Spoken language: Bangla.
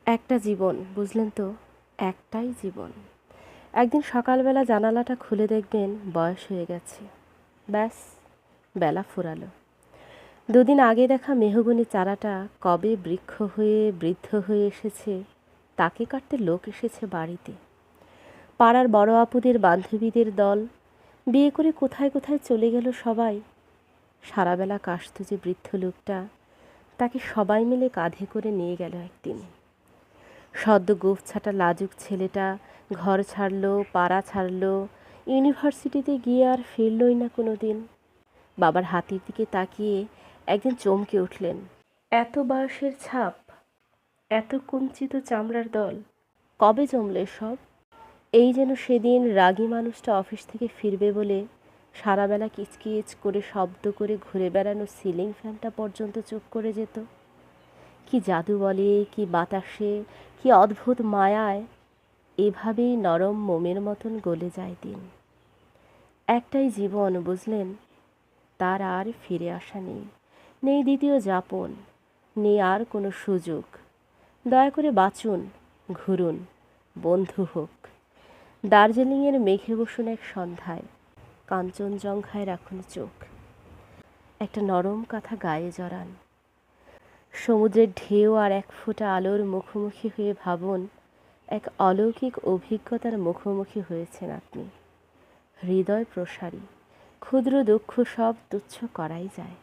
একটা জীবন, বুঝলেন তো? একটাই জীবন। একদিন সকালবেলা জানালাটা খুলে দেখবেন বয়স হয়ে গেছে। ব্যাস, বেলা ফুরালো। দুদিন আগে দেখা মেহগনি চারাটা কবে বৃক্ষ হয়ে বৃদ্ধ হয়ে এসেছে, তাকে কাটতে লোক এসেছে বাড়িতে। পাড়ার বড় আপুদের বান্ধবীদের দল বিয়ে করে কোথায় কোথায় চলে গেল সবাই। সারাবেলা কাশত যে বৃদ্ধ লোকটা, তাকে সবাই মিলে কাঁধে করে নিয়ে গেল একদিন। সদ্য গোঁফ ছাঁটা লাজুক ছেলেটা ঘর ছাড়লো, পাড়া ছাড়লো, ইউনিভার্সিটিতে গিয়ে আর ফিরলই না কোনো দিন। বাবার হাতের দিকে তাকিয়ে একদিন চমকে উঠলেন। এত বয়সের ছাপ, এত কুঞ্চিত চামড়ার দল, কবে জমলে সব? এই যেন সেদিন রাগী মানুষটা অফিস থেকে ফিরবে বলে সারাবেলা কিচকিচ করে শব্দ করে ঘুরে বেড়ানো সিলিং ফ্যানটা পর্যন্ত চুপ করে যেত। কি জাদু বলে, কি বাতাসে, কি অদ্ভুত মায়ায় এভাবেই নরম মোমের মতন গলে যায় দিন। একটাই জীবন, বুঝলেন? তার আর ফিরে আসা নেই, নেই দ্বিতীয় যাপন, নেই আর কোনো সুযোগ। দয়া করে বাঁচুন, ঘুরুন, বন্ধু হোক। দার্জিলিংয়ের মেঘে বসুন এক সন্ধ্যায়, কাঞ্চনজঙ্ঘায় রাখুন চোখ। একটা নরম কাঁথা গায়ে জড়ান, সমুদ্রের ঢেউ আর এক ফোঁটা আলোর মুখোমুখি হয়ে ভাবুন এক অলৌকিক অভিজ্ঞতার মুখোমুখি হয়েছেন আপনি। হৃদয় প্রসারী, ক্ষুদ্র দুঃখ সব তুচ্ছ করাই যায়।